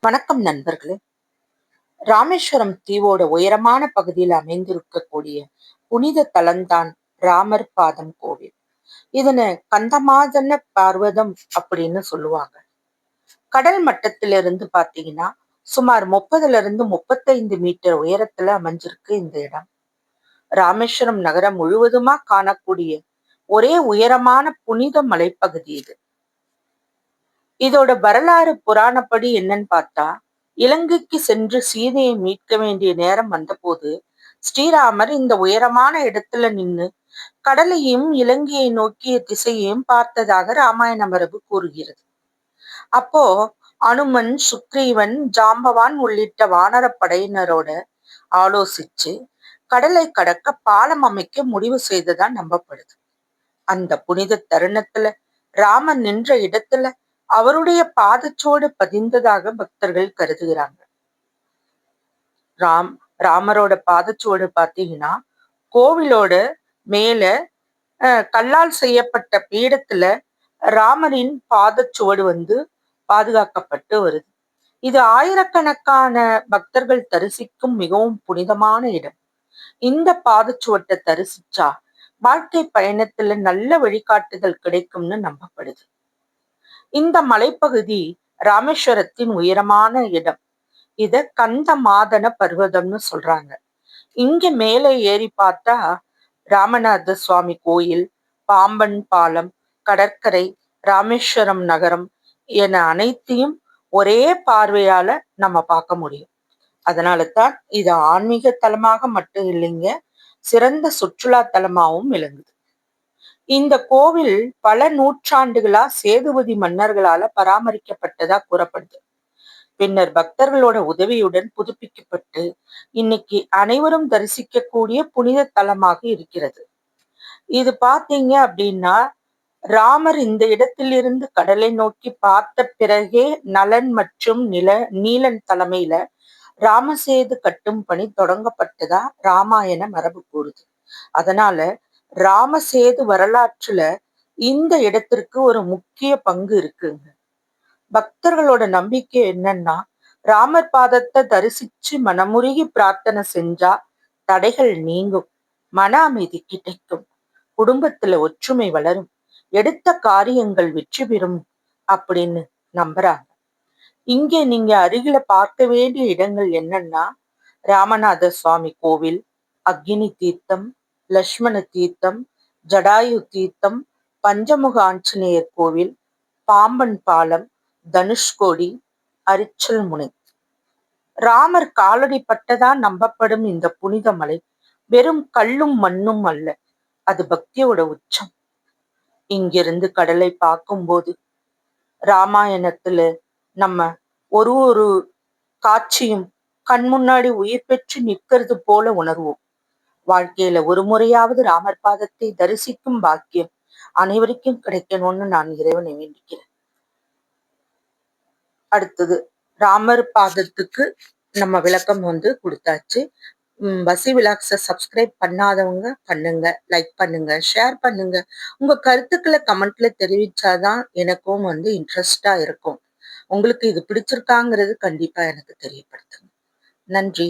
வணக்கம் நண்பர்களே. ராமேஸ்வரம் தீவோட உயரமான பகுதியில் அமைந்திருக்கக்கூடிய புனித தலம்தான் ராமர் பாதம் கோவில். இதனை கந்தமாதன பர்வதம் அப்படின்னு சொல்லுவாங்க. கடல் மட்டத்திலிருந்து பாத்தீங்கன்னா சுமார் 30 to 35 மீட்டர் உயரத்துல அமைஞ்சிருக்கு இந்த இடம். ராமேஸ்வரம் நகரம் முழுவதுமா காணக்கூடிய ஒரே உயரமான புனித மலைப்பகுதி இது. இதோட வரலாறு புராணப்படி என்னன்னு பார்த்தா, இலங்கைக்கு சென்று சீதையை மீட்க வேண்டிய நேரம் வந்தபோது ஸ்ரீராமர் இந்த உயரமான இடத்துல நின்னு கடலையும் இலங்கையை நோக்கிய திசையையும் பார்த்ததாக ராமாயண மரபு கூறுகிறது. அப்போ அனுமன், சுக்ரீவன், ஜாம்பவான் உள்ளிட்ட வானர படையினரோட ஆலோசிச்சு கடலை கடக்க பாலம் அமைக்க முடிவு செய்ததா நம்பப்படுது. அந்த புனித தருணத்துல ராமன் நின்ற இடத்துல அவருடைய பாதச்சோடு பதிந்ததாக பக்தர்கள் கருதுகிறாங்க. ராமரோட பாதச்சோடு பாத்தீங்கன்னா கோவிலோட மேல கல்லால் செய்யப்பட்ட பீடத்துல ராமரின் பாதச்சுவடு பாதுகாக்கப்பட்டு வருது. இது ஆயிரக்கணக்கான பக்தர்கள் தரிசிக்கும் மிகவும் புனிதமான இடம். இந்த பாதச்சுவட்டை தரிசிச்சா வாழ்க்கை பயணத்துல நல்ல வழிகாட்டுதல் கிடைக்கும்னு நம்பப்படுது. இந்த மலைப்பகுதி ராமேஸ்வரத்தின் உயரமான இடம். இத கந்தமாதன பர்வதம்னு சொல்றாங்க. இங்க மேலே ஏறி பார்த்தா ராமநாத சுவாமி கோயில், பாம்பன் பாலம், கடற்கரை, ராமேஸ்வரம் நகரம் என அனைத்தையும் ஒரே பார்வையால நம்ம பார்க்க முடியும். அதனால தான் இது ஆன்மீக தலமாக மட்டும் இல்லைங்க, சிறந்த சுற்றுலா தலமாகவும் விளங்குது. இந்த கோவில் பல நூற்றாண்டுகளா சேதுபதி மன்னர்களால பராமரிக்கப்பட்டதா கூறப்படுது. பின்னர் பக்தர்களோட உதவியுடன் புதுப்பிக்கப்பட்டு இன்னைக்கு அனைவரும் தரிசிக்கக்கூடிய புனித தலமாக இருக்கிறது. இது பாத்தீங்க அப்படின்னா ராமர் இந்த இடத்திலிருந்து கடலை நோக்கி பார்த்த பிறகே நலன் மற்றும் நீலன் தலைமையில ராமசேது கட்டும் பணி தொடங்கப்பட்டதா ராமாயண மரபு கூறுது. அதனால ராமசேது வரலாற்றுல இந்த இடத்திற்கு ஒரு முக்கிய பங்கு இருக்குங்க. பக்தர்களோட நம்பிக்கை என்னன்னா, ராமர் பாதத்தை தரிசிச்சு மனமுருகி பிரார்த்தனை செஞ்சா தடைகள் நீங்கும், மன அமைதி கிடைக்கும், குடும்பத்துல ஒற்றுமை வளரும், எடுத்த காரியங்கள் வெற்றி பெறும் அப்படின்னு நம்புறாங்க. இங்கே நீங்க அருகில பார்க்க வேண்டிய இடங்கள் என்னன்னா, ராமநாத சுவாமி கோவில், அக்னி தீர்த்தம், லட்சுமண தீர்த்தம், ஜடாயு தீர்த்தம், பஞ்சமுக ஆஞ்சநேயர் கோவில், பாம்பன் பாலம், தனுஷ்கோடி, அரிச்சல் முனை. ராமர் காலடி பட்டதா நம்பப்படும் இந்த புனித மலை வெறும் கல்லும் மண்ணும் அல்ல, அது பக்தியோட உச்சம். இங்கிருந்து கடலை பார்க்கும்போது ராமாயணத்துல நம்ம ஒரு காட்சியும் கண் முன்னாடி உயிர் பெற்று நிற்கிறது போல உணர்வோம். வாழ்க்கையில ஒரு முறையாவது ராமர் பாதத்தை தரிசிக்கும் பாக்கியம் அனைவருக்கும் கிடைக்கணும்னு நான் இறைவனை வேண்டிக்கிறேன். அடுத்தது ராமர் பாதத்துக்கு நம்ம விளக்கம் கொடுத்தாச்சு. வசி விலாக்ஸை சப்ஸ்கிரைப் பண்ணாதவங்க பண்ணுங்க, லைக் பண்ணுங்க, ஷேர் பண்ணுங்க. உங்க கருத்துக்களை கமெண்ட்ல தெரிவிச்சாதான் எனக்கும் இன்ட்ரெஸ்டா இருக்கும். உங்களுக்கு இது பிடிச்சிருக்காங்கிறது கண்டிப்பா எனக்கு தெரியப்படுத்துங்க. நன்றி.